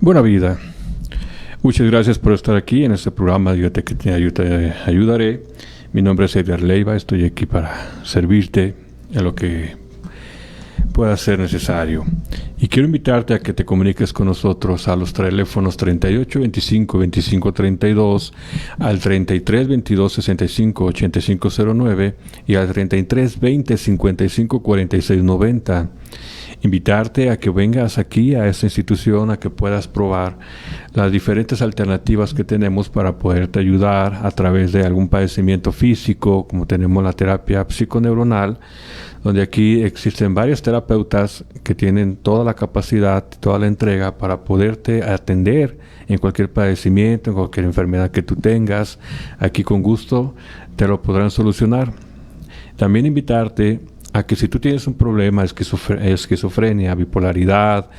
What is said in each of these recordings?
Buena vida. Muchas gracias por estar aquí en este programa Yo te ayudaré. Mi nombre es Edgar Leiva, estoy aquí para servirte en lo que pueda ser necesario. Y quiero invitarte a que te comuniques con nosotros a los teléfonos 38 25 25 32, al 33 22 65 85 09 y al 33 20 55 46 90. Invitarte a que vengas aquí a esta institución, a que puedas probar las diferentes alternativas que tenemos para poderte ayudar a través de algún padecimiento físico, como tenemos la terapia psiconeuronal, donde aquí existen varios terapeutas que tienen toda la capacidad, toda la entrega para poderte atender en cualquier padecimiento, en cualquier enfermedad que tú tengas. Aquí con gusto te lo podrán solucionar. También invitarte a que si tú tienes un problema, esquizofrenia, bipolaridad,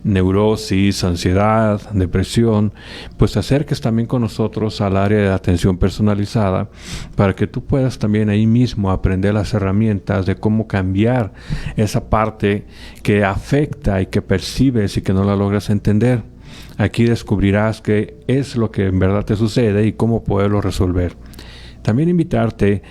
neurosis, ansiedad, depresión, pues te acerques también con nosotros al área de atención personalizada para que tú puedas también ahí mismo aprender las herramientas de cómo cambiar esa parte que afecta y que percibes y que no la logras entender. Aquí descubrirás qué es lo que en verdad te sucede y cómo poderlo resolver. También invitarte,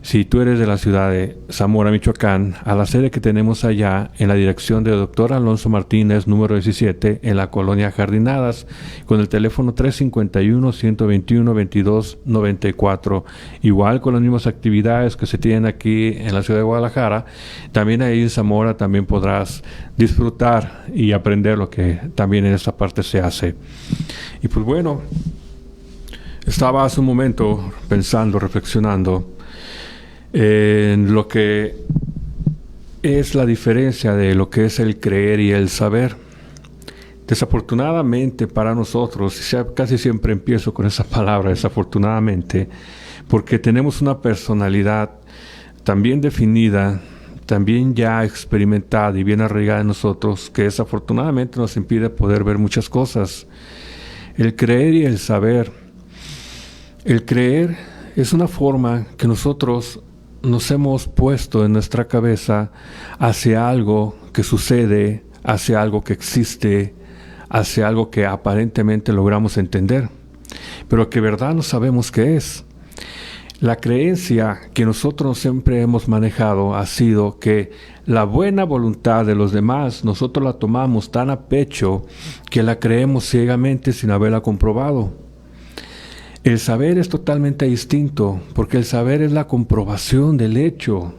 si tú eres de la ciudad de Zamora, Michoacán, a la sede que tenemos allá en la dirección de Dr. Alonso Martínez, número 17, en la colonia Jardinadas, con el teléfono 351-121-2294. Igual con las mismas actividades que se tienen aquí en la ciudad de Guadalajara, también ahí en Zamora también podrás disfrutar y aprender lo que también en esta parte se hace. Y pues bueno, estaba hace un momento pensando, reflexionando en lo que es la diferencia de lo que es el creer y el saber. Desafortunadamente para nosotros, casi siempre empiezo con esa palabra, desafortunadamente, porque tenemos una personalidad tan bien definida, también ya experimentada y bien arraigada en nosotros, que desafortunadamente nos impide poder ver muchas cosas. El creer y el saber. El creer es una forma que nosotros nos hemos puesto en nuestra cabeza hacia algo que sucede, hacia algo que existe, hacia algo que aparentemente logramos entender, pero que verdad no sabemos qué es. La creencia que nosotros siempre hemos manejado ha sido que la buena voluntad de los demás nosotros la tomamos tan a pecho que la creemos ciegamente sin haberla comprobado. El saber es totalmente distinto, porque el saber es la comprobación del hecho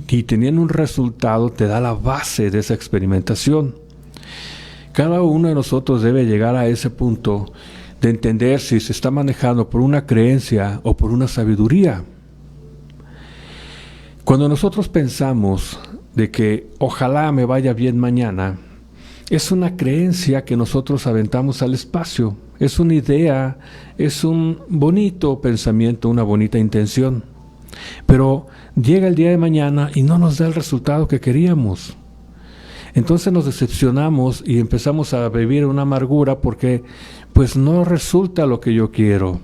y teniendo un resultado te da la base de esa experimentación. Cada uno de nosotros debe llegar a ese punto de entender si se está manejando por una creencia o por una sabiduría. Cuando nosotros pensamos de que ojalá me vaya bien mañana, es una creencia que nosotros aventamos al espacio. Es una idea, es un bonito pensamiento, una bonita intención. Pero llega el día de mañana y no nos da el resultado que queríamos. Entonces nos decepcionamos y empezamos a vivir una amargura porque pues no resulta lo que yo quiero.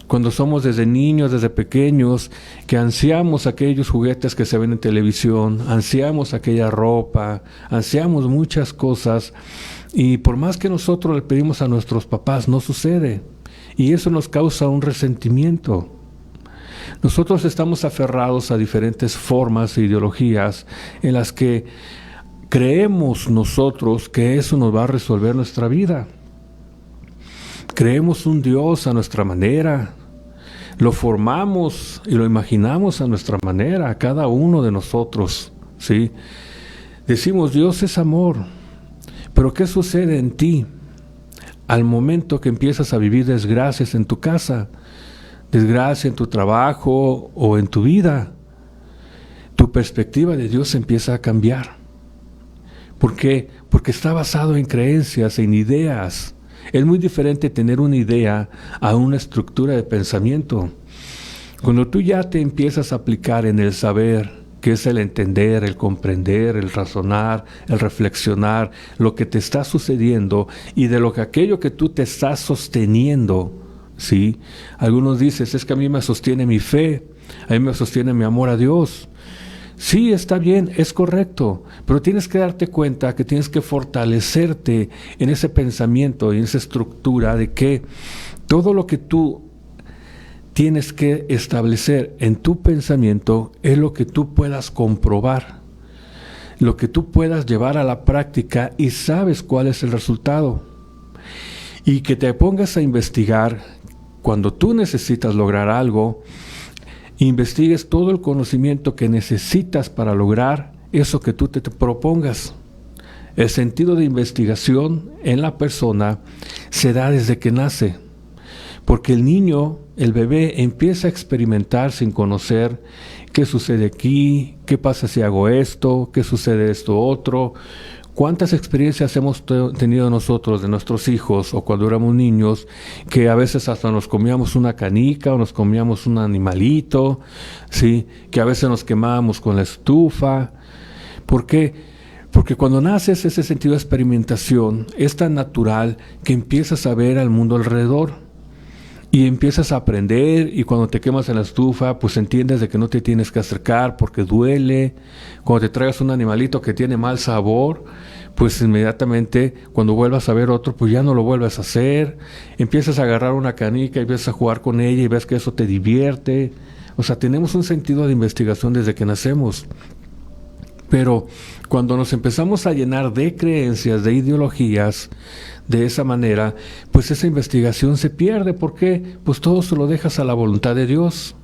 Cuando somos desde niños, desde pequeños, que ansiamos aquellos juguetes que se ven en televisión, ansiamos aquella ropa, ansiamos muchas cosas, y por más que nosotros le pedimos a nuestros papás, no sucede, y eso nos causa un resentimiento. Nosotros estamos aferrados a diferentes formas e ideologías en las que creemos nosotros que eso nos va a resolver nuestra vida. Creemos un Dios a nuestra manera, lo formamos y lo imaginamos a nuestra manera, cada uno de nosotros, ¿sí? Decimos, Dios es amor, pero ¿qué sucede en ti al momento que empiezas a vivir desgracias en tu casa, desgracia en tu trabajo o en tu vida? Tu perspectiva de Dios empieza a cambiar. ¿Por qué? Porque está basado en creencias, en ideas. Es muy diferente tener una idea a una estructura de pensamiento. Cuando tú ya te empiezas a aplicar en el saber, que es el entender, el comprender, el razonar, el reflexionar, lo que te está sucediendo y de lo que aquello que tú te estás sosteniendo, ¿sí? Algunos dicen, es que a mí me sostiene mi fe, a mí me sostiene mi amor a Dios. Sí, está bien, es correcto, pero tienes que darte cuenta que tienes que fortalecerte en ese pensamiento y en esa estructura de que todo lo que tú tienes que establecer en tu pensamiento es lo que tú puedas comprobar, lo que tú puedas llevar a la práctica y sabes cuál es el resultado. Y que te pongas a investigar cuando tú necesitas lograr algo, investigues todo el conocimiento que necesitas para lograr eso que tú te propongas. El sentido de investigación en la persona se da desde que nace, porque el niño, el bebé, empieza a experimentar sin conocer qué sucede aquí, qué pasa si hago esto, qué sucede esto otro. ¿Cuántas experiencias hemos tenido nosotros de nuestros hijos o cuando éramos niños que a veces hasta nos comíamos una canica o nos comíamos un animalito, ¿sí? Que a veces nos quemábamos con la estufa? ¿Por qué? Porque cuando naces ese sentido de experimentación es tan natural que empiezas a ver al mundo alrededor. Y empiezas a aprender y cuando te quemas en la estufa, pues entiendes de que no te tienes que acercar porque duele. Cuando te traigas un animalito que tiene mal sabor, pues inmediatamente cuando vuelvas a ver otro, pues ya no lo vuelves a hacer. Empiezas a agarrar una canica y empiezas a jugar con ella y ves que eso te divierte. O sea, tenemos un sentido de investigación desde que nacemos. Pero cuando nos empezamos a llenar de creencias, de ideologías, de esa manera, pues esa investigación se pierde. ¿Por qué? Pues todo se lo dejas a la voluntad de Dios.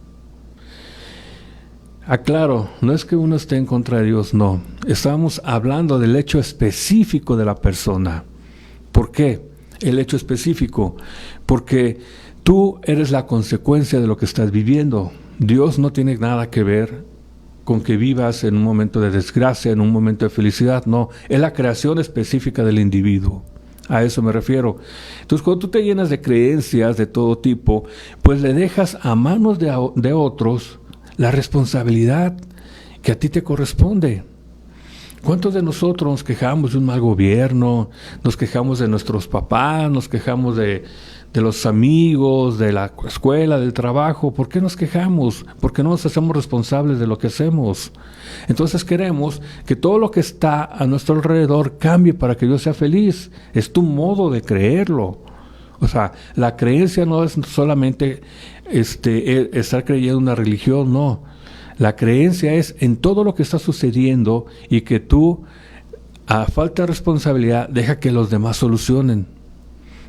Aclaro, no es que uno esté en contra de Dios, no. Estamos hablando del hecho específico de la persona. ¿Por qué? El hecho específico. Porque tú eres la consecuencia de lo que estás viviendo. Dios no tiene nada que ver con que vivas en un momento de desgracia, en un momento de felicidad. No, es la creación específica del individuo. A eso me refiero. Entonces, cuando tú te llenas de creencias de todo tipo, pues le dejas a manos de otros la responsabilidad que a ti te corresponde. ¿Cuántos de nosotros nos quejamos de un mal gobierno? Nos quejamos de nuestros papás, nos quejamos de los amigos, de la escuela, del trabajo. ¿Por qué nos quejamos? Porque no nos hacemos responsables de lo que hacemos. Entonces queremos que todo lo que está a nuestro alrededor cambie para que yo sea feliz. Es tu modo de creerlo. O sea, la creencia no es solamente estar creyendo en una religión, no. La creencia es en todo lo que está sucediendo y que tú, a falta de responsabilidad, deja que los demás solucionen.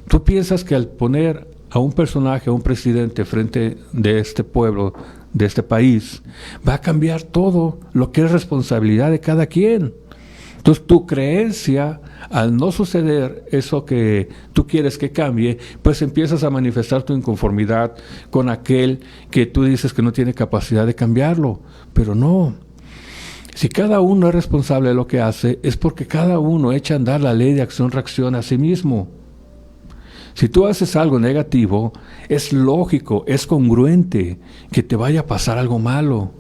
¿Tú piensas que al poner a un personaje, a un presidente frente de este pueblo, de este país, va a cambiar todo lo que es responsabilidad de cada quien? Entonces tu creencia, al no suceder eso que tú quieres que cambie, pues empiezas a manifestar tu inconformidad con aquel que tú dices que no tiene capacidad de cambiarlo. Pero no. Si cada uno es responsable de lo que hace, es porque cada uno echa a andar la ley de acción-reacción a sí mismo. Si tú haces algo negativo, es lógico, es congruente que te vaya a pasar algo malo.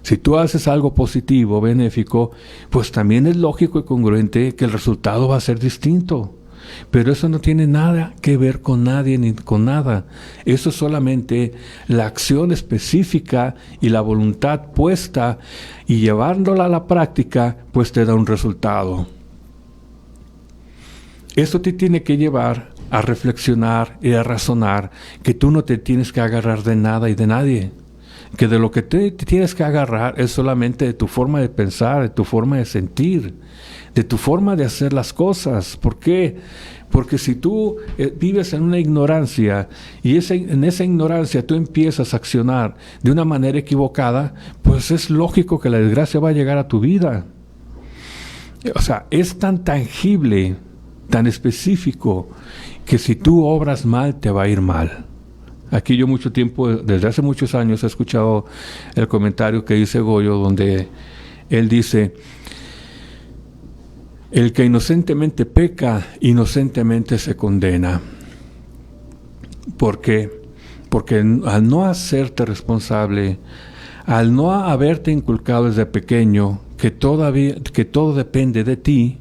Si tú haces algo positivo, benéfico, pues también es lógico y congruente que el resultado va a ser distinto. Pero eso no tiene nada que ver con nadie ni con nada. Eso es solamente la acción específica y la voluntad puesta y llevándola a la práctica, pues te da un resultado. Esto te tiene que llevar a reflexionar y a razonar que tú no te tienes que agarrar de nada y de nadie. Que de lo que te tienes que agarrar es solamente de tu forma de pensar, de tu forma de sentir, de tu forma de hacer las cosas. ¿Por qué? Porque si tú vives en una ignorancia y en esa ignorancia tú empiezas a accionar de una manera equivocada, pues es lógico que la desgracia va a llegar a tu vida. O sea, es tan tangible, tan específico, que si tú obras mal, te va a ir mal. Aquí yo mucho tiempo, desde hace muchos años, he escuchado el comentario que dice Goyo, donde él dice: el que inocentemente peca, inocentemente se condena. ¿Por qué? Porque al no hacerte responsable, al no haberte inculcado desde pequeño que todo depende de ti,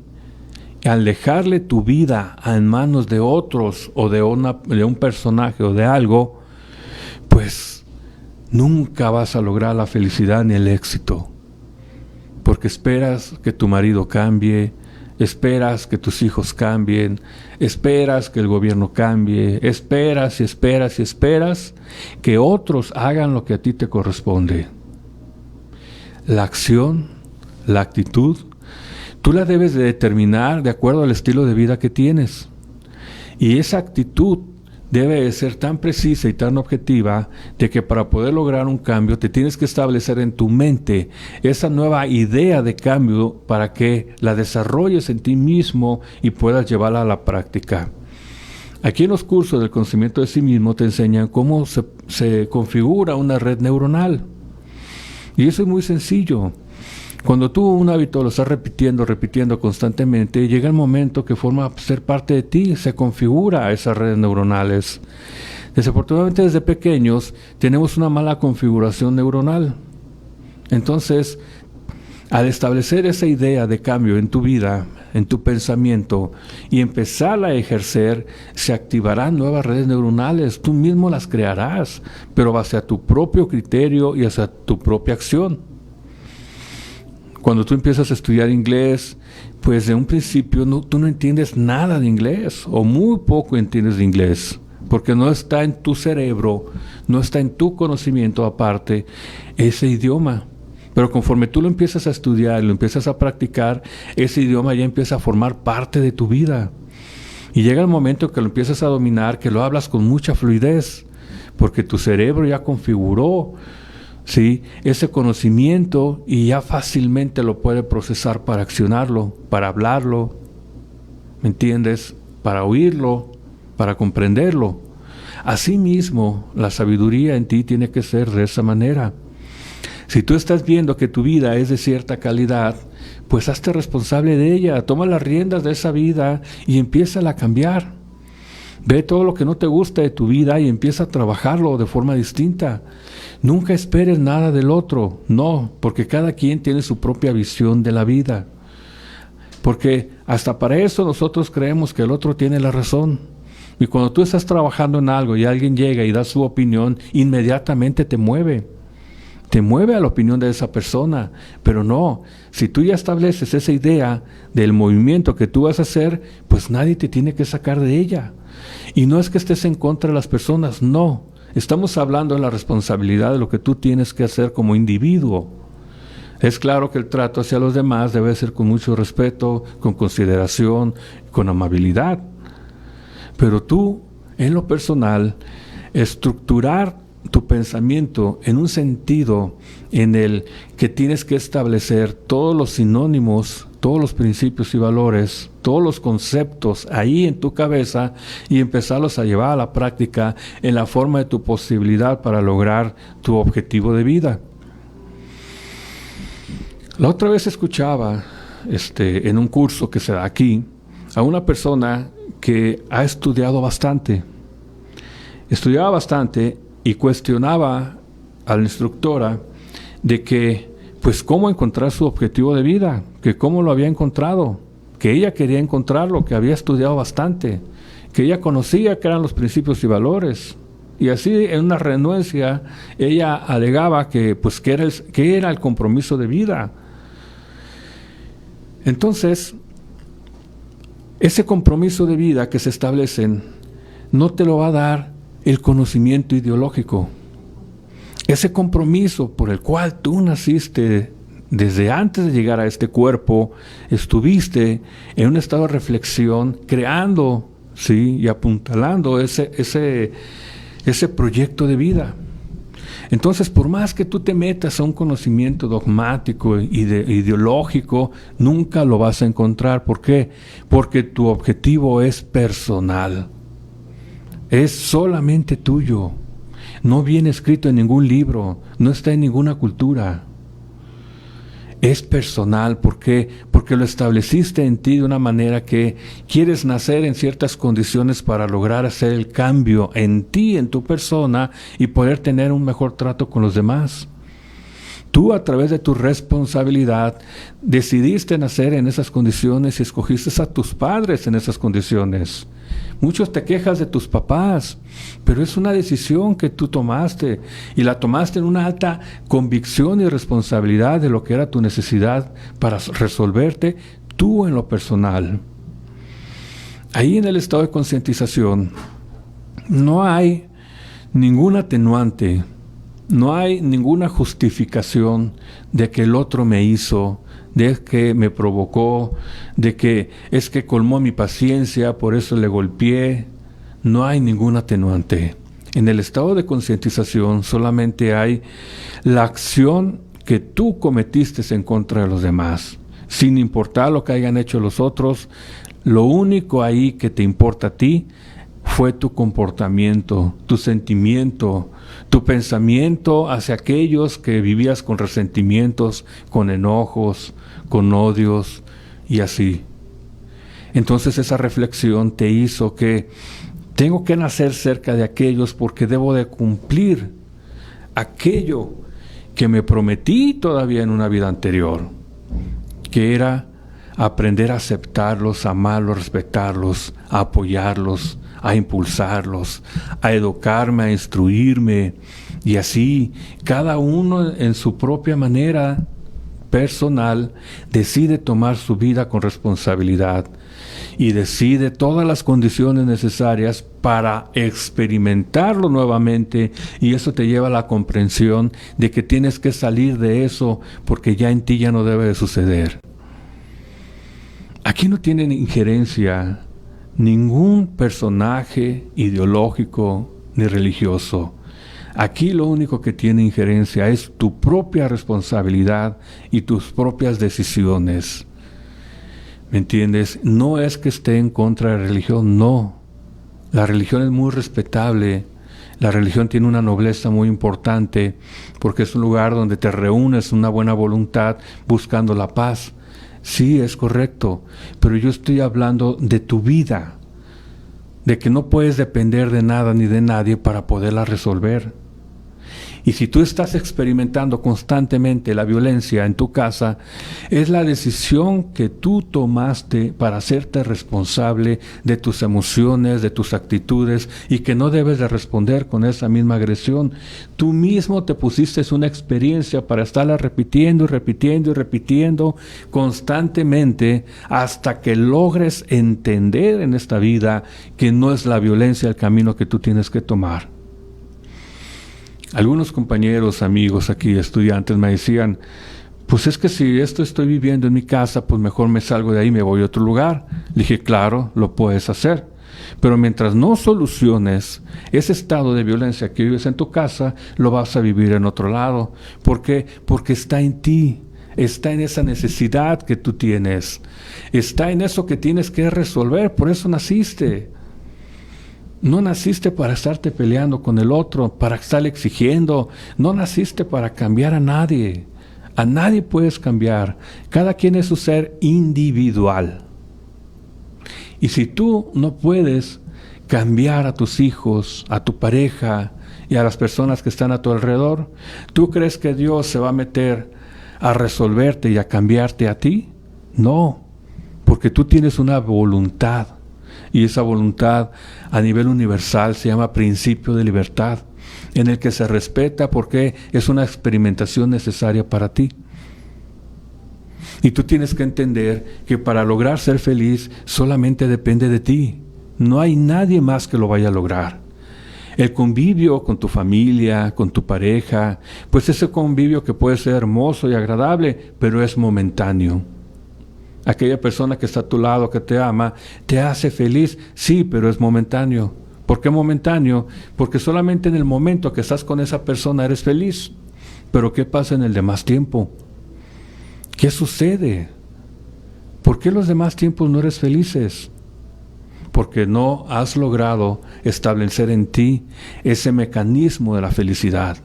al dejarle tu vida en manos de otros o de un personaje o de algo, pues nunca vas a lograr la felicidad ni el éxito. porque esperas que tu marido cambie, esperas que tus hijos cambien, esperas que el gobierno cambie, esperas y esperas y esperas que otros hagan lo que a ti te corresponde. La acción, la actitud, tú la debes de determinar de acuerdo al estilo de vida que tienes. Y esa actitud debe de ser tan precisa y tan objetiva de que para poder lograr un cambio te tienes que establecer en tu mente esa nueva idea de cambio para que la desarrolles en ti mismo y puedas llevarla a la práctica. Aquí en los cursos del conocimiento de sí mismo te enseñan cómo se configura una red neuronal. Y eso es muy sencillo. Cuando tú un hábito lo estás repitiendo constantemente, llega el momento que forma ser parte de ti, se configura esas redes neuronales. Desafortunadamente desde pequeños tenemos una mala configuración neuronal. Entonces, al establecer esa idea de cambio en tu vida, en tu pensamiento, y empezarla a ejercer, se activarán nuevas redes neuronales. Tú mismo las crearás, pero hacia tu propio criterio y hacia tu propia acción. Cuando tú empiezas a estudiar inglés, pues de un principio tú no entiendes nada de inglés, o muy poco entiendes de inglés, porque no está en tu cerebro, no está en tu conocimiento aparte ese idioma. Pero conforme tú lo empiezas a estudiar, lo empiezas a practicar, ese idioma ya empieza a formar parte de tu vida. Y llega el momento que lo empiezas a dominar, que lo hablas con mucha fluidez, porque tu cerebro ya configuró, ¿sí?, ese conocimiento y ya fácilmente lo puede procesar para accionarlo, para hablarlo, ¿me entiendes? Para oírlo, para comprenderlo. Asimismo, la sabiduría en ti tiene que ser de esa manera. Si tú estás viendo que tu vida es de cierta calidad, pues hazte responsable de ella, toma las riendas de esa vida y empiézala a cambiar. Ve todo lo que no te gusta de tu vida y empieza a trabajarlo de forma distinta. Nunca esperes nada del otro, no, porque cada quien tiene su propia visión de la vida. Porque hasta para eso nosotros creemos que el otro tiene la razón. Y cuando tú estás trabajando en algo y alguien llega y da su opinión, inmediatamente te mueve a la opinión de esa persona. Pero no, si tú ya estableces esa idea del movimiento que tú vas a hacer, pues nadie te tiene que sacar de ella. Y no es que estés en contra de las personas, no. Estamos hablando de la responsabilidad de lo que tú tienes que hacer como individuo. Es claro que el trato hacia los demás debe ser con mucho respeto, con consideración, con amabilidad. Pero tú, en lo personal, estructurar tu pensamiento en un sentido en el que tienes que establecer todos los sinónimos, todos los principios y valores, todos los conceptos ahí en tu cabeza y empezarlos a llevar a la práctica en la forma de tu posibilidad para lograr tu objetivo de vida. La otra vez escuchaba en un curso que se da aquí a una persona que ha estudiado bastante. Estudiaba bastante y cuestionaba a la instructora de que, pues, cómo encontrar su objetivo de vida, que cómo lo había encontrado, que ella quería encontrarlo, que había estudiado bastante, que ella conocía que eran los principios y valores. Y así, en una renuencia, ella alegaba que era el compromiso de vida. Entonces, ese compromiso de vida que se establecen no te lo va a dar el conocimiento ideológico. Ese compromiso por el cual tú naciste desde antes de llegar a este cuerpo, estuviste en un estado de reflexión, creando, ¿sí?, y apuntalando ese proyecto de vida. Entonces, por más que tú te metas a un conocimiento dogmático y ideológico, nunca lo vas a encontrar. ¿Por qué? Porque tu objetivo es personal. Es solamente tuyo. No viene escrito en ningún libro, no está en ninguna cultura. Es personal. ¿Por qué? Porque lo estableciste en ti de una manera que quieres nacer en ciertas condiciones para lograr hacer el cambio en ti, en tu persona, y poder tener un mejor trato con los demás. Tú, a través de tu responsabilidad, decidiste nacer en esas condiciones y escogiste a tus padres en esas condiciones. Muchos te quejas de tus papás, pero es una decisión que tú tomaste y la tomaste en una alta convicción y responsabilidad de lo que era tu necesidad para resolverte tú en lo personal. Ahí en el estado de concientización no hay ningún atenuante, no hay ninguna justificación de que el otro me hizo, de que me provocó, de que es que colmó mi paciencia, por eso le golpeé. No hay ningún atenuante. En el estado de concientización solamente hay la acción que tú cometiste en contra de los demás. Sin importar lo que hayan hecho los otros, lo único ahí que te importa a ti fue tu comportamiento, tu sentimiento, tu pensamiento hacia aquellos que vivías con resentimientos, con enojos, con odios y así. Entonces esa reflexión te hizo que tengo que nacer cerca de aquellos porque debo de cumplir aquello que me prometí todavía en una vida anterior, que era aprender a aceptarlos, a amarlos, respetarlos, a apoyarlos, a impulsarlos, a educarme, a instruirme, y así cada uno en su propia manera personal decide tomar su vida con responsabilidad y decide todas las condiciones necesarias para experimentarlo nuevamente, y eso te lleva a la comprensión de que tienes que salir de eso porque ya en ti ya no debe de suceder. Aquí no tienen injerencia ningún personaje ideológico ni religioso. Aquí lo único que tiene injerencia es tu propia responsabilidad y tus propias decisiones. ¿Me entiendes? No es que esté en contra de la religión, no. La religión es muy respetable. La religión tiene una nobleza muy importante porque es un lugar donde te reúnes una buena voluntad buscando la paz. Sí, es correcto, pero yo estoy hablando de tu vida, de que no puedes depender de nada ni de nadie para poderla resolver. Y si tú estás experimentando constantemente la violencia en tu casa, es la decisión que tú tomaste para hacerte responsable de tus emociones, de tus actitudes, y que no debes de responder con esa misma agresión. Tú mismo te pusiste una experiencia para estarla repitiendo y repitiendo y repitiendo constantemente hasta que logres entender en esta vida que no es la violencia el camino que tú tienes que tomar. Algunos compañeros, amigos aquí, estudiantes, me decían, pues es que si esto estoy viviendo en mi casa, pues mejor me salgo de ahí y me voy a otro lugar. Le dije, claro, lo puedes hacer, pero mientras no soluciones ese estado de violencia que vives en tu casa, lo vas a vivir en otro lado. ¿Por qué? Porque está en ti, está en esa necesidad que tú tienes, está en eso que tienes que resolver, por eso naciste. No naciste para estarte peleando con el otro, para estarle exigiendo. No naciste para cambiar a nadie. A nadie puedes cambiar. Cada quien es su ser individual. Y si tú no puedes cambiar a tus hijos, a tu pareja y a las personas que están a tu alrededor, ¿tú crees que Dios se va a meter a resolverte y a cambiarte a ti? No, porque tú tienes una voluntad. Y esa voluntad a nivel universal se llama principio de libertad, en el que se respeta porque es una experimentación necesaria para ti. Y tú tienes que entender que para lograr ser feliz solamente depende de ti. No hay nadie más que lo vaya a lograr. El convivio con tu familia, con tu pareja, pues ese convivio que puede ser hermoso y agradable, pero es momentáneo. Aquella persona que está a tu lado, que te ama, te hace feliz, sí, pero es momentáneo. ¿Por qué momentáneo? Porque solamente en el momento que estás con esa persona eres feliz. Pero ¿qué pasa en el demás tiempo? ¿Qué sucede? ¿Por qué los demás tiempos no eres felices? Porque no has logrado establecer en ti ese mecanismo de la felicidad.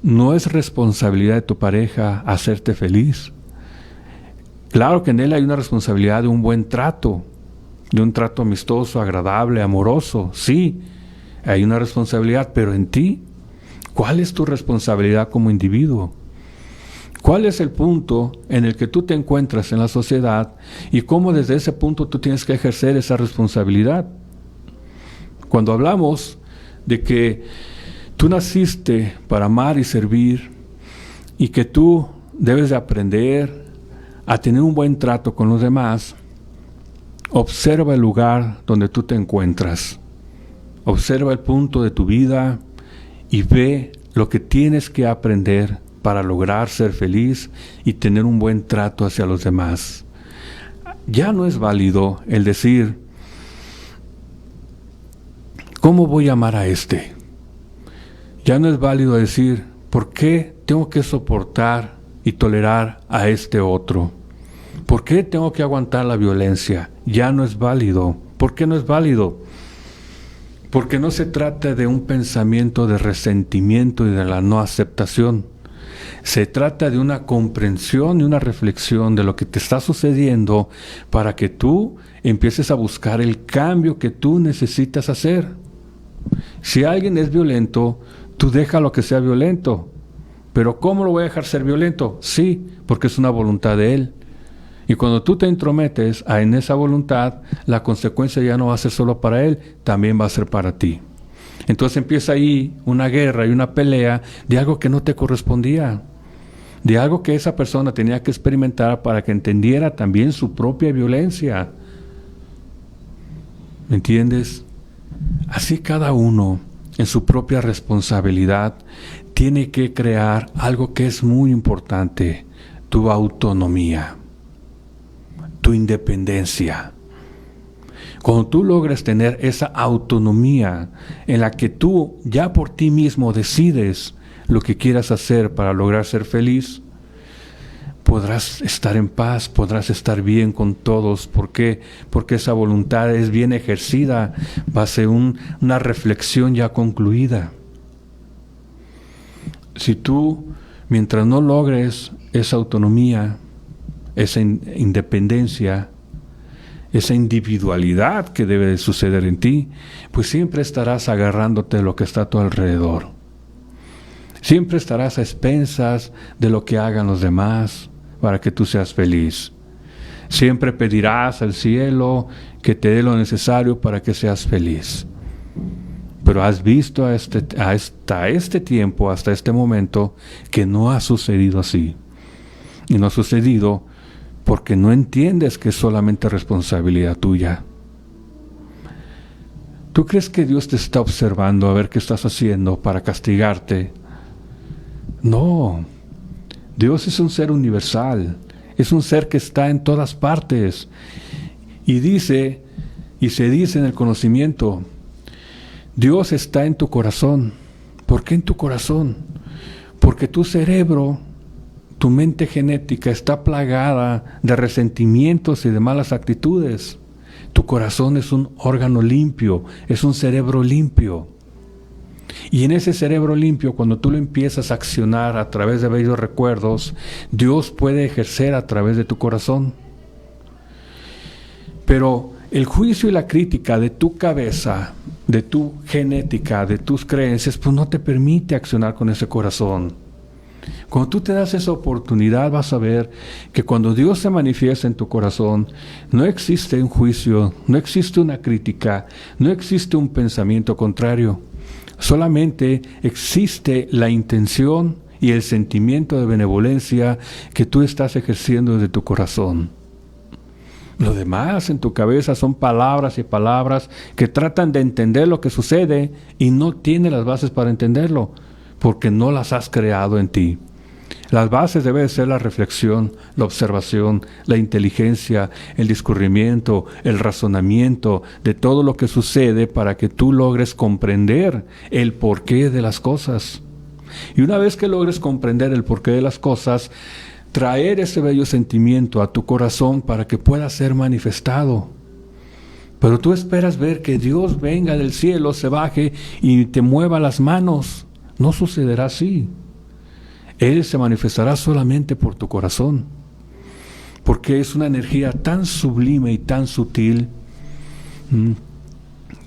No es responsabilidad de tu pareja hacerte feliz. Claro que en él hay una responsabilidad de un buen trato, de un trato amistoso, agradable, amoroso. Sí, hay una responsabilidad, pero en ti, ¿cuál es tu responsabilidad como individuo? ¿Cuál es el punto en el que tú te encuentras en la sociedad y cómo desde ese punto tú tienes que ejercer esa responsabilidad? Cuando hablamos de que tú naciste para amar y servir y que tú debes de aprender a tener un buen trato con los demás, observa el lugar donde tú te encuentras. Observa el punto de tu vida y ve lo que tienes que aprender para lograr ser feliz y tener un buen trato hacia los demás. Ya no es válido el decir, ¿cómo voy a amar a este? Ya no es válido decir, ¿por qué tengo que soportar y tolerar a este otro? ¿Por qué tengo que aguantar la violencia? Ya no es válido. ¿Por qué no es válido? Porque no se trata de un pensamiento de resentimiento y de la no aceptación. Se trata de una comprensión y una reflexión de lo que te está sucediendo para que tú empieces a buscar el cambio que tú necesitas hacer. Si alguien es violento, tú déjalo que sea violento. ¿Pero cómo lo voy a dejar ser violento? Sí, porque es una voluntad de él. Y cuando tú te entrometes en esa voluntad, la consecuencia ya no va a ser solo para él, también va a ser para ti. Entonces empieza ahí una guerra y una pelea de algo que no te correspondía, de algo que esa persona tenía que experimentar para que entendiera también su propia violencia. ¿Me entiendes? Así cada uno, en su propia responsabilidad, tiene que crear algo que es muy importante, tu autonomía, tu independencia. Cuando tú logres tener esa autonomía en la que tú ya por ti mismo decides lo que quieras hacer para lograr ser feliz, podrás estar en paz, podrás estar bien con todos. ¿Por qué? Porque esa voluntad es bien ejercida, va a ser una reflexión ya concluida. Si tú, mientras no logres esa autonomía, esa independencia, esa individualidad que debe de suceder en ti, pues siempre estarás agarrándote de lo que está a tu alrededor. Siempre estarás a expensas de lo que hagan los demás para que tú seas feliz. Siempre pedirás al cielo que te dé lo necesario para que seas feliz. Pero has visto hasta este tiempo, hasta este momento, que no ha sucedido así. Y no ha sucedido porque no entiendes que es solamente responsabilidad tuya. ¿Tú crees que Dios te está observando a ver qué estás haciendo para castigarte? No. Dios es un ser universal, es un ser que está en todas partes. Y se dice en el conocimiento, Dios está en tu corazón. ¿Por qué en tu corazón? Porque tu cerebro, tu mente genética está plagada de resentimientos y de malas actitudes. Tu corazón es un órgano limpio, es un cerebro limpio. Y en ese cerebro limpio, cuando tú lo empiezas a accionar a través de bellos recuerdos, Dios puede ejercer a través de tu corazón. Pero el juicio y la crítica de tu cabeza, de tu genética, de tus creencias, pues no te permite accionar con ese corazón. Cuando tú te das esa oportunidad, vas a ver que cuando Dios se manifiesta en tu corazón, no existe un juicio, no existe una crítica, no existe un pensamiento contrario. Solamente existe la intención y el sentimiento de benevolencia que tú estás ejerciendo desde tu corazón. Lo demás en tu cabeza son palabras y palabras que tratan de entender lo que sucede y no tienen las bases para entenderlo, porque no las has creado en ti. Las bases deben ser la reflexión, la observación, la inteligencia, el discurrimiento, el razonamiento de todo lo que sucede para que tú logres comprender el porqué de las cosas. Y una vez que logres comprender el porqué de las cosas, traer ese bello sentimiento a tu corazón para que pueda ser manifestado. Pero tú esperas ver que Dios venga del cielo, se baje y te mueva las manos. No sucederá así. Él se manifestará solamente por tu corazón, porque es una energía tan sublime y tan sutil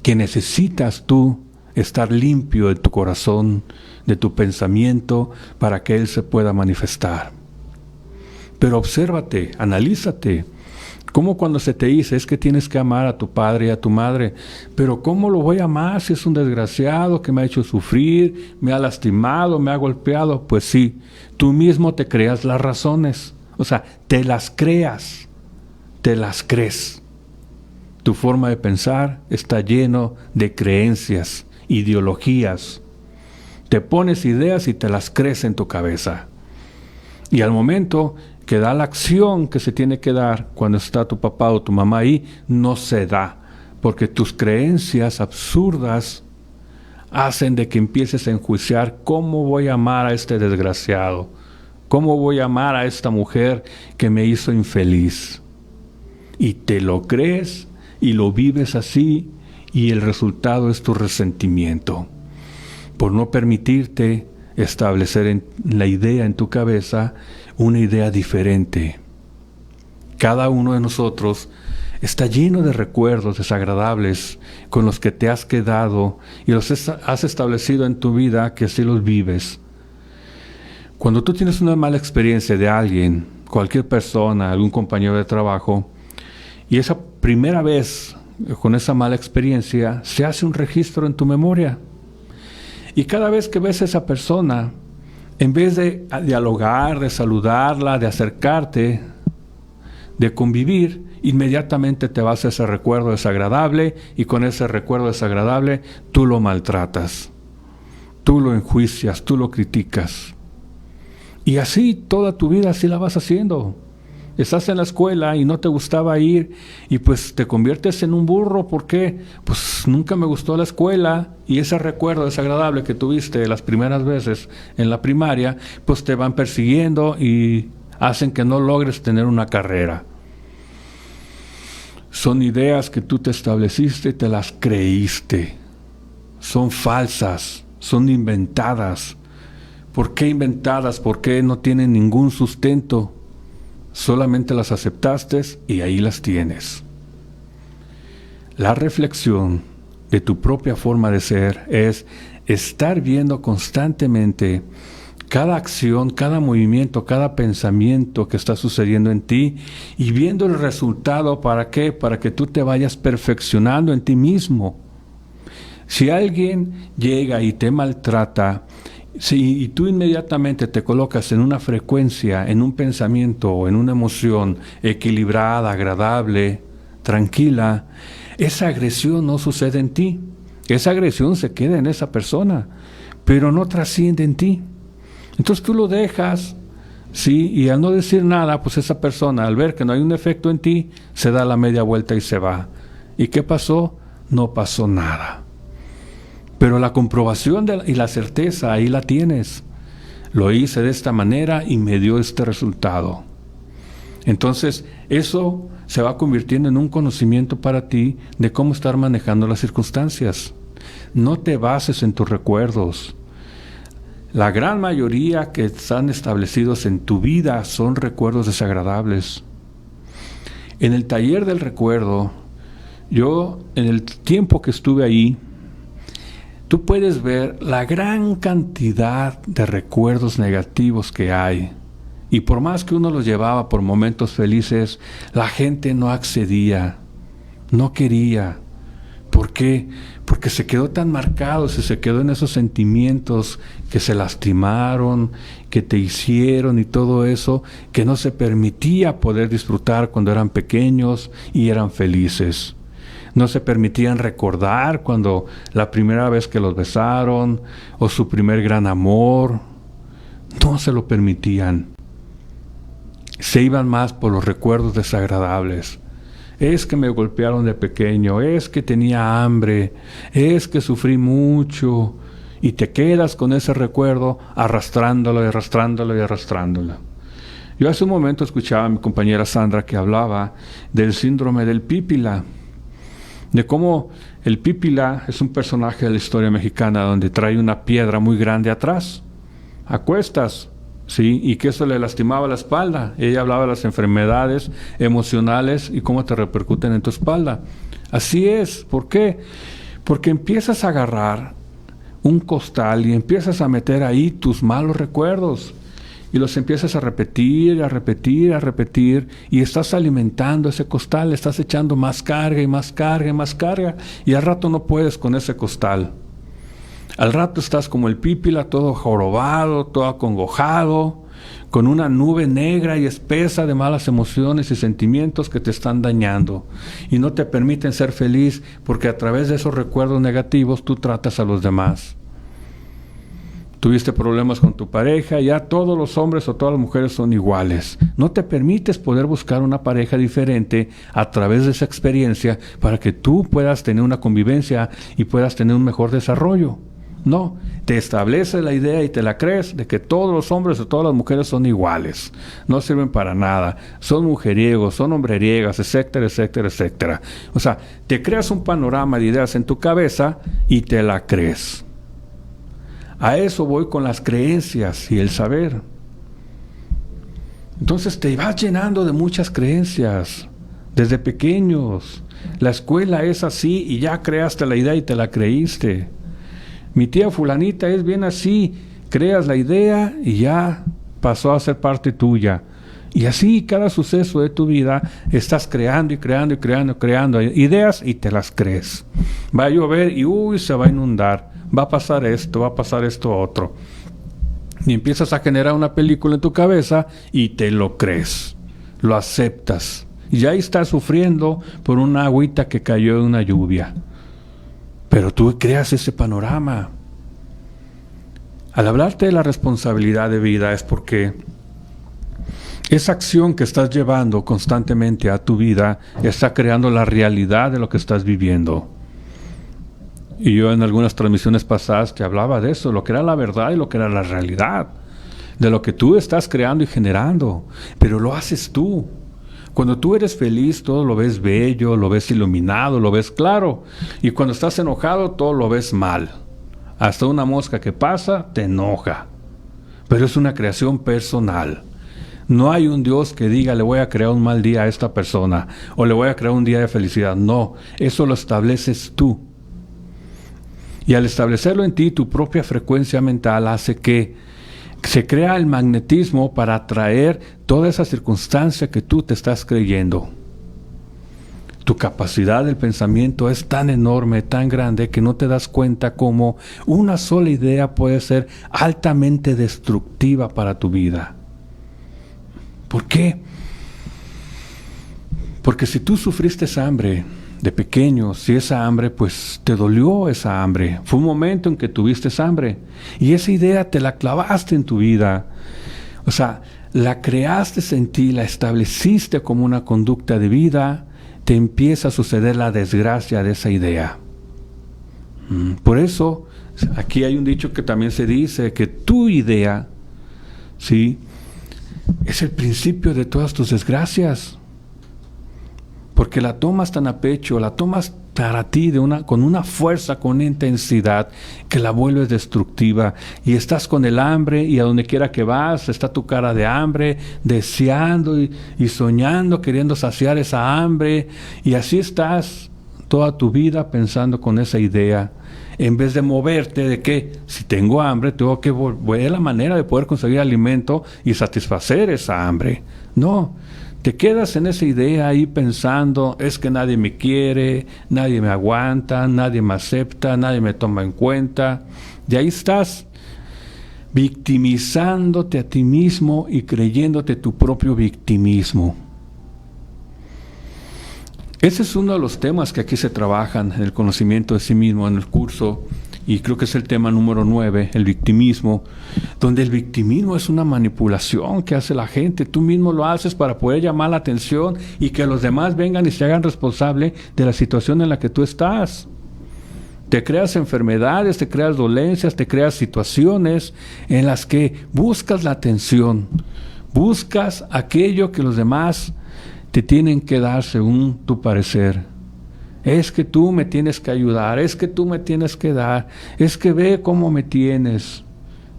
que necesitas tú estar limpio de tu corazón, de tu pensamiento, para que Él se pueda manifestar. Pero obsérvate, analízate. Como cuando se te dice, es que tienes que amar a tu padre y a tu madre, pero ¿cómo lo voy a amar si es un desgraciado que me ha hecho sufrir, me ha lastimado, me ha golpeado? Pues sí, tú mismo te creas las razones, o sea, te las creas, te las crees. Tu forma de pensar está lleno de creencias, ideologías. Te pones ideas y te las crees en tu cabeza. Y al momento que da la acción que se tiene que dar cuando está tu papá o tu mamá ahí, no se da, porque tus creencias absurdas hacen de que empieces a enjuiciar cómo voy a amar a este desgraciado, cómo voy a amar a esta mujer que me hizo infeliz. Y te lo crees y lo vives así, y el resultado es tu resentimiento, por no permitirte establecer en la idea en tu cabeza una idea diferente. Cada uno de nosotros está lleno de recuerdos desagradables con los que te has quedado y los has establecido en tu vida que así los vives. Cuando tú tienes una mala experiencia de alguien, cualquier persona, algún compañero de trabajo, y esa primera vez con esa mala experiencia se hace un registro en tu memoria. Y cada vez que ves a esa persona, en vez de dialogar, de saludarla, de acercarte, de convivir, inmediatamente te vas a ese recuerdo desagradable y con ese recuerdo desagradable tú lo maltratas, tú lo enjuicias, tú lo criticas. Y así toda tu vida así la vas haciendo. Estás en la escuela y no te gustaba ir y pues te conviertes en un burro. ¿Por qué? Pues nunca me gustó la escuela y ese recuerdo desagradable que tuviste las primeras veces en la primaria, pues te van persiguiendo y hacen que no logres tener una carrera. Son ideas que tú te estableciste y te las creíste. Son falsas, son inventadas. ¿Por qué inventadas? ¿Por qué no tienen ningún sustento? Solamente las aceptaste y ahí las tienes. La reflexión de tu propia forma de ser es estar viendo constantemente cada acción, cada movimiento, cada pensamiento que está sucediendo en ti y viendo el resultado. ¿Para qué? Para que tú te vayas perfeccionando en ti mismo. Si alguien llega y te maltrata, y tú inmediatamente te colocas en una frecuencia, en un pensamiento o en una emoción equilibrada, agradable, tranquila, esa agresión no sucede en ti. Esa agresión se queda en esa persona, pero no trasciende en ti. Entonces tú lo dejas, ¿sí? Y al no decir nada, pues esa persona, al ver que no hay un efecto en ti, se da la media vuelta y se va. ¿Y qué pasó? No pasó nada. Pero la comprobación y la certeza, ahí la tienes. Lo hice de esta manera y me dio este resultado. Entonces, eso se va convirtiendo en un conocimiento para ti de cómo estar manejando las circunstancias. No te bases en tus recuerdos. La gran mayoría que están establecidos en tu vida son recuerdos desagradables. En el taller del recuerdo, yo, en el tiempo que estuve ahí, tú puedes ver la gran cantidad de recuerdos negativos que hay. Y por más que uno los llevaba por momentos felices, la gente no accedía, no quería. ¿Por qué? Porque se quedó tan marcado, se quedó en esos sentimientos que se lastimaron, que te hicieron y todo eso, que no se permitía poder disfrutar cuando eran pequeños y eran felices. No se permitían recordar cuando la primera vez que los besaron o su primer gran amor. No se lo permitían. Se iban más por los recuerdos desagradables. Es que me golpearon de pequeño, es que tenía hambre, es que sufrí mucho. Y te quedas con ese recuerdo arrastrándolo y arrastrándolo y arrastrándolo. Yo hace un momento escuchaba a mi compañera Sandra que hablaba del síndrome del pípila. De cómo el pípila es un personaje de la historia mexicana donde trae una piedra muy grande atrás, a cuestas, ¿sí? Y que eso le lastimaba la espalda. Ella hablaba de las enfermedades emocionales y cómo te repercuten en tu espalda. Así es. ¿Por qué? Porque empiezas a agarrar un costal y empiezas a meter ahí tus malos recuerdos. y los empiezas a repetir, a repetir, a repetir, y estás alimentando ese costal, estás echando más carga y más carga y más carga, y al rato no puedes con ese costal. Al rato estás como el pípila, todo jorobado, todo acongojado, con una nube negra y espesa de malas emociones y sentimientos que te están dañando y no te permiten ser feliz, porque a través de esos recuerdos negativos tú tratas a los demás. Tuviste problemas con tu pareja, ya todos los hombres o todas las mujeres son iguales. No te permites poder buscar una pareja diferente a través de esa experiencia para que tú puedas tener una convivencia y puedas tener un mejor desarrollo. No, te establece la idea y te la crees de que todos los hombres o todas las mujeres son iguales, no sirven para nada, son mujeriegos, son hombreriegas, etcétera, etcétera, etcétera. O sea, te creas un panorama de ideas en tu cabeza y te la crees. A eso voy con las creencias y el saber. Entonces te vas llenando de muchas creencias desde pequeños. La escuela es así y ya creaste la idea y te la creíste. Mi tía fulanita es bien así, creas la idea y ya pasó a ser parte tuya. Y así cada suceso de tu vida estás creando y creando y creando y creando ideas y te las crees. Va a llover y se va a inundar, va a pasar esto otro. Y empiezas a generar una película en tu cabeza y te lo crees, lo aceptas. Y ya estás sufriendo por una agüita que cayó de una lluvia. Pero tú creas ese panorama. Al hablarte de la responsabilidad de vida es porque esa acción que estás llevando constantemente a tu vida está creando la realidad de lo que estás viviendo. Y yo en algunas transmisiones pasadas te hablaba de eso, lo que era la verdad y lo que era la realidad, de lo que tú estás creando y generando, pero lo haces tú. Cuando tú eres feliz, todo lo ves bello, lo ves iluminado, lo ves claro. Y cuando estás enojado, todo lo ves mal. Hasta una mosca que pasa, te enoja. Pero es una creación personal. No hay un Dios que diga, le voy a crear un mal día a esta persona, o le voy a crear un día de felicidad. No, eso lo estableces tú. Y al establecerlo en ti, tu propia frecuencia mental hace que se crea el magnetismo para atraer toda esa circunstancia que tú te estás creyendo. Tu capacidad del pensamiento es tan enorme, tan grande, que no te das cuenta cómo una sola idea puede ser altamente destructiva para tu vida. ¿Por qué? Porque si tú sufriste hambre de pequeño, si esa hambre, pues te dolió esa hambre, fue un momento en que tuviste hambre y esa idea te la clavaste en tu vida, o sea, la creaste en ti, la estableciste como una conducta de vida, te empieza a suceder la desgracia de esa idea. Por eso, aquí hay un dicho que también se dice, que tu idea, ¿sí?, es el principio de todas tus desgracias. Porque la tomas tan a pecho, la tomas para ti con una fuerza, con una intensidad que la vuelves destructiva. Y estás con el hambre y a donde quiera que vas está tu cara de hambre, deseando y soñando, queriendo saciar esa hambre. Y así estás toda tu vida pensando con esa idea. En vez de moverte de que si tengo hambre, tengo que ver la manera de poder conseguir alimento y satisfacer esa hambre. No. Te quedas en esa idea ahí pensando, es que nadie me quiere, nadie me aguanta, nadie me acepta, nadie me toma en cuenta. Y ahí estás, victimizándote a ti mismo y creyéndote tu propio victimismo. Ese es uno de los temas que aquí se trabajan en el conocimiento de sí mismo, en el curso, y creo que es el tema número 9, el victimismo, donde el victimismo es una manipulación que hace la gente. Tú mismo lo haces para poder llamar la atención y que los demás vengan y se hagan responsable de la situación en la que tú estás. Te creas enfermedades, te creas dolencias, te creas situaciones en las que buscas la atención, buscas aquello que los demás te tienen que dar según tu parecer. Es que tú me tienes que ayudar, es que tú me tienes que dar, es que ve cómo me tienes.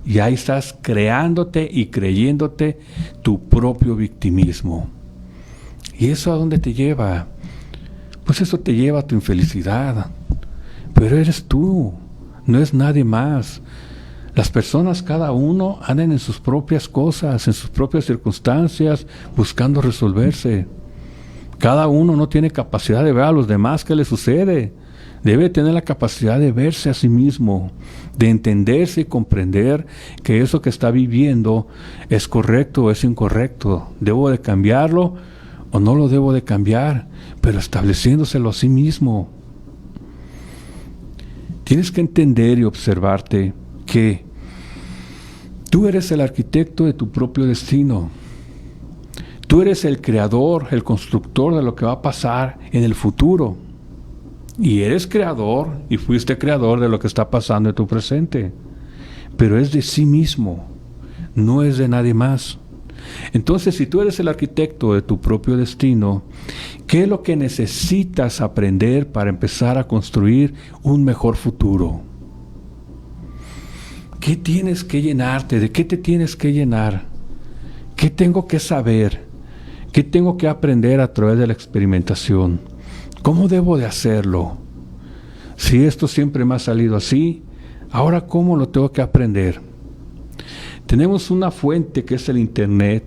Y ahí estás creándote y creyéndote tu propio victimismo. ¿Y eso a dónde te lleva? Pues eso te lleva a tu infelicidad. Pero eres tú, no es nadie más. Las personas, cada uno, andan en sus propias cosas, en sus propias circunstancias, buscando resolverse. Cada uno no tiene capacidad de ver a los demás qué le sucede. Debe tener la capacidad de verse a sí mismo, de entenderse y comprender que eso que está viviendo es correcto o es incorrecto. ¿Debo de cambiarlo o no lo debo de cambiar? Pero estableciéndoselo a sí mismo. Tienes que entender y observarte que tú eres el arquitecto de tu propio destino. Tú eres el creador, el constructor de lo que va a pasar en el futuro. Y eres creador y fuiste creador de lo que está pasando en tu presente. Pero es de sí mismo, no es de nadie más. Entonces, si tú eres el arquitecto de tu propio destino, ¿qué es lo que necesitas aprender para empezar a construir un mejor futuro? ¿Qué tienes que llenarte? ¿De qué te tienes que llenar? ¿Qué tengo que saber? ¿Qué tengo que aprender a través de la experimentación? ¿Cómo debo de hacerlo? Si esto siempre me ha salido así, ahora ¿cómo lo tengo que aprender? Tenemos una fuente que es el Internet,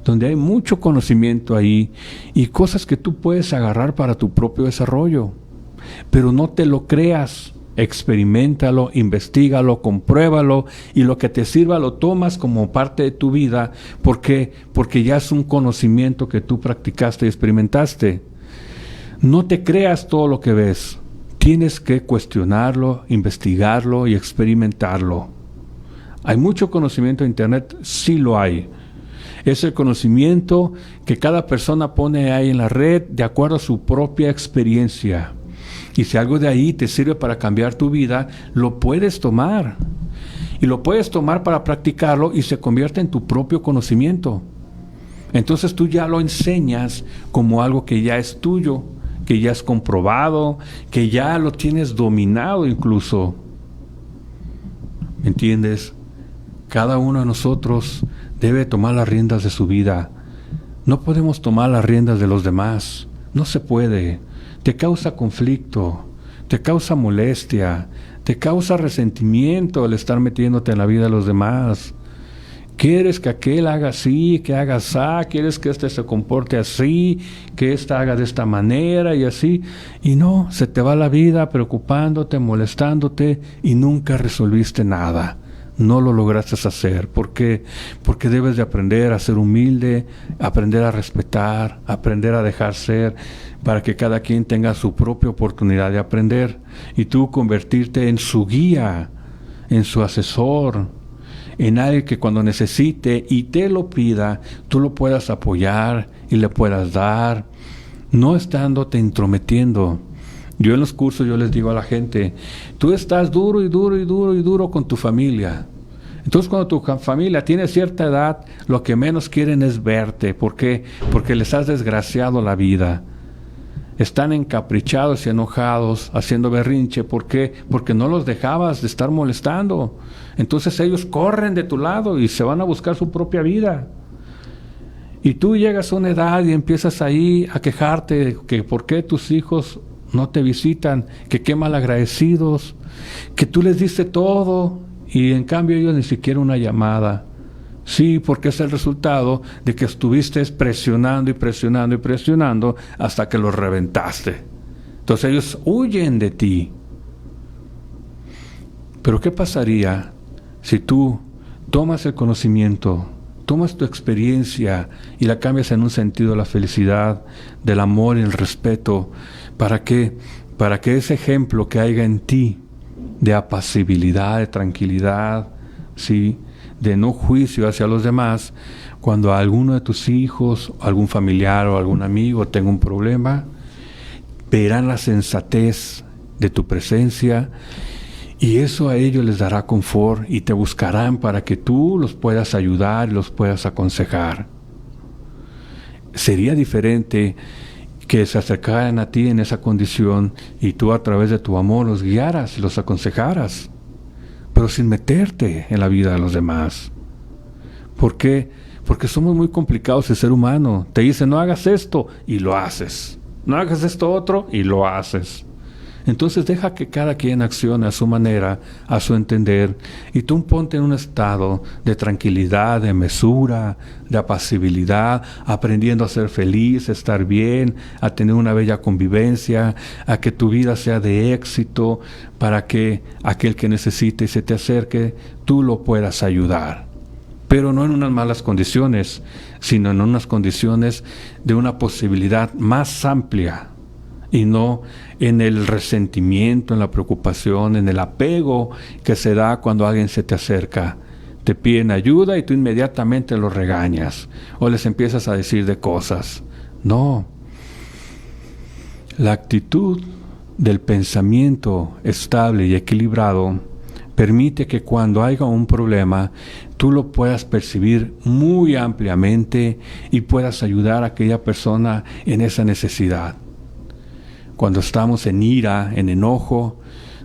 donde hay mucho conocimiento ahí y cosas que tú puedes agarrar para tu propio desarrollo. Pero no te lo creas. Experiméntalo, investígalo, compruébalo y lo que te sirva lo tomas como parte de tu vida. ¿Por qué? Porque ya es un conocimiento que tú practicaste y experimentaste. No te creas todo lo que ves. Tienes que cuestionarlo, investigarlo y experimentarlo. ¿Hay mucho conocimiento en Internet? Sí lo hay. Es el conocimiento que cada persona pone ahí en la red de acuerdo a su propia experiencia. Y si algo de ahí te sirve para cambiar tu vida, lo puedes tomar. Y lo puedes tomar para practicarlo y se convierte en tu propio conocimiento. Entonces tú ya lo enseñas como algo que ya es tuyo, que ya es comprobado, que ya lo tienes dominado incluso. ¿Me entiendes? Cada uno de nosotros debe tomar las riendas de su vida. No podemos tomar las riendas de los demás. No se puede. Te causa conflicto, te causa molestia, te causa resentimiento el estar metiéndote en la vida de los demás. Quieres que aquel haga así, que haga así, quieres que este se comporte así, que ésta haga de esta manera y así. Y no, se te va la vida preocupándote, molestándote y nunca resolviste nada. No lo lograste hacer. ¿Por qué? Porque debes de aprender a ser humilde, aprender a respetar, aprender a dejar ser, para que cada quien tenga su propia oportunidad de aprender y tú convertirte en su guía, en su asesor, en alguien que cuando necesite y te lo pida, tú lo puedas apoyar y le puedas dar, no estándote intrometiendo. Yo en los cursos yo les digo a la gente, tú estás duro y duro y duro y duro con tu familia. Entonces cuando tu familia tiene cierta edad, lo que menos quieren es verte. ¿Por qué? Porque les has desgraciado la vida. Están encaprichados y enojados, haciendo berrinche. ¿Por qué? Porque no los dejabas de estar molestando. Entonces ellos corren de tu lado y se van a buscar su propia vida. Y tú llegas a una edad y empiezas ahí a quejarte que por qué tus hijos no te visitan, que qué malagradecidos, que tú les diste todo y en cambio ellos ni siquiera una llamada. Sí, porque es el resultado de que estuviste presionando y presionando y presionando hasta que los reventaste. Entonces ellos huyen de ti. Pero ¿qué pasaría si tú tomas el conocimiento, tomas tu experiencia y la cambias en un sentido de la felicidad, del amor y el respeto? ¿Para qué? Para que ese ejemplo que haya en ti de apacibilidad, de tranquilidad, ¿sí?, de no juicio hacia los demás, cuando alguno de tus hijos, algún familiar o algún amigo tenga un problema, verán la sensatez de tu presencia y eso a ellos les dará confort y te buscarán para que tú los puedas ayudar y los puedas aconsejar. Sería diferente que se acercaran a ti en esa condición y tú a través de tu amor los guiaras y los aconsejaras, pero sin meterte en la vida de los demás. ¿Por qué? Porque somos muy complicados el ser humano. Te dicen no hagas esto y lo haces, no hagas esto otro y lo haces. Entonces deja que cada quien accione a su manera, a su entender, y tú ponte en un estado de tranquilidad, de mesura, de apacibilidad, aprendiendo a ser feliz, a estar bien, a tener una bella convivencia, a que tu vida sea de éxito, para que aquel que necesite y se te acerque, tú lo puedas ayudar. Pero no en unas malas condiciones, sino en unas condiciones de una posibilidad más amplia, y no en el resentimiento, en la preocupación, en el apego que se da cuando alguien se te acerca. Te piden ayuda y tú inmediatamente los regañas o les empiezas a decir de cosas. No. La actitud del pensamiento estable y equilibrado permite que cuando haya un problema, tú lo puedas percibir muy ampliamente y puedas ayudar a aquella persona en esa necesidad. Cuando estamos en ira, en enojo,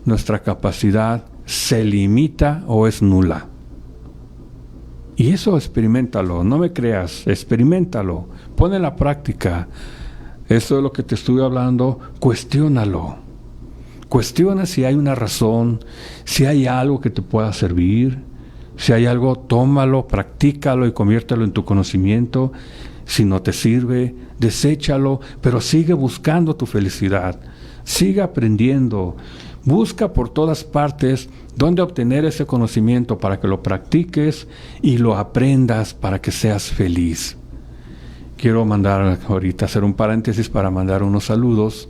nuestra capacidad se limita o es nula. Y eso experiméntalo, no me creas, experiméntalo, pon en la práctica. Eso es lo que te estuve hablando, cuestiónalo. Cuestiona si hay una razón, si hay algo que te pueda servir, si hay algo, tómalo, practícalo y conviértelo en tu conocimiento. Si no te sirve, deséchalo, pero sigue buscando tu felicidad. Sigue aprendiendo. Busca por todas partes dónde obtener ese conocimiento para que lo practiques y lo aprendas para que seas feliz. Quiero mandar ahorita, hacer un paréntesis para mandar unos saludos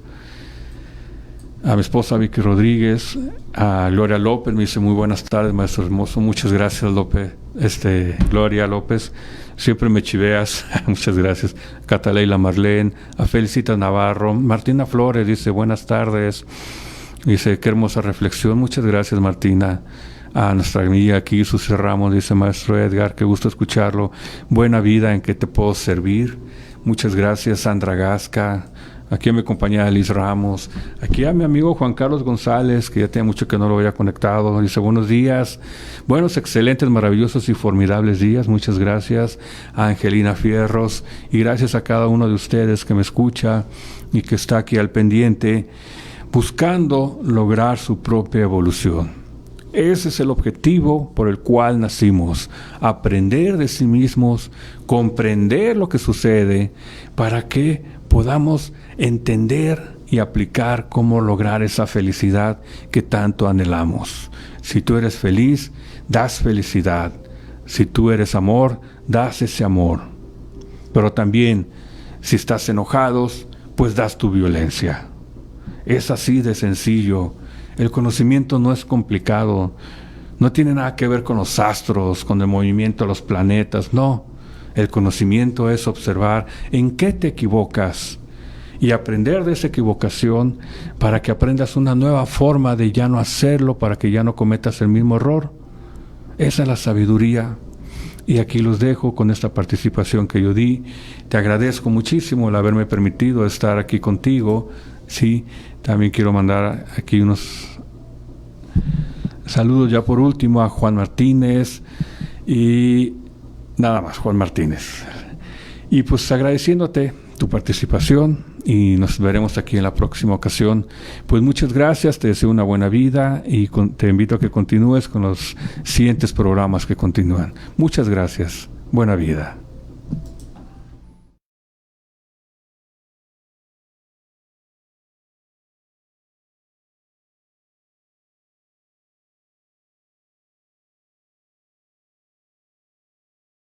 a mi esposa Vicky Rodríguez, a Gloria López. Me dice: muy buenas tardes, maestro hermoso. Muchas gracias, López. Gloria López, siempre me chiveas. Muchas gracias. Cataleila Marlene, a Felicita Navarro. Martina Flores dice: buenas tardes. Dice: qué hermosa reflexión. Muchas gracias, Martina. A nuestra amiga aquí, Susi Ramos, dice: maestro Edgar, qué gusto escucharlo. Buena vida, ¿en qué te puedo servir? Muchas gracias. Sandra Gasca. Aquí a mi compañera Liz Ramos, aquí a mi amigo Juan Carlos González, que ya tiene mucho que no lo había conectado. Dice: buenos días, buenos, excelentes, maravillosos y formidables días. Muchas gracias. A Angelina Fierros, y gracias a cada uno de ustedes que me escucha y que está aquí al pendiente, buscando lograr su propia evolución. Ese es el objetivo por el cual nacimos: aprender de sí mismos, comprender lo que sucede, para que podamos entender y aplicar cómo lograr esa felicidad que tanto anhelamos. Si tú eres feliz, das felicidad. Si tú eres amor, das ese amor. Pero también, si estás enojados, pues das tu violencia. Es así de sencillo. El conocimiento no es complicado. No tiene nada que ver con los astros, con el movimiento de los planetas. No. El conocimiento es observar en qué te equivocas y aprender de esa equivocación para que aprendas una nueva forma de ya no hacerlo, para que ya no cometas el mismo error. Esa es la sabiduría. Y aquí los dejo con esta participación que yo di. Te agradezco muchísimo el haberme permitido estar aquí contigo. Sí, también quiero mandar aquí unos saludos ya por último a Juan Martínez y nada más, Juan Martínez. Y pues agradeciéndote tu participación y nos veremos aquí en la próxima ocasión. Pues muchas gracias, te deseo una buena vida y te invito a que continúes con los siguientes programas que continúan. Muchas gracias, buena vida.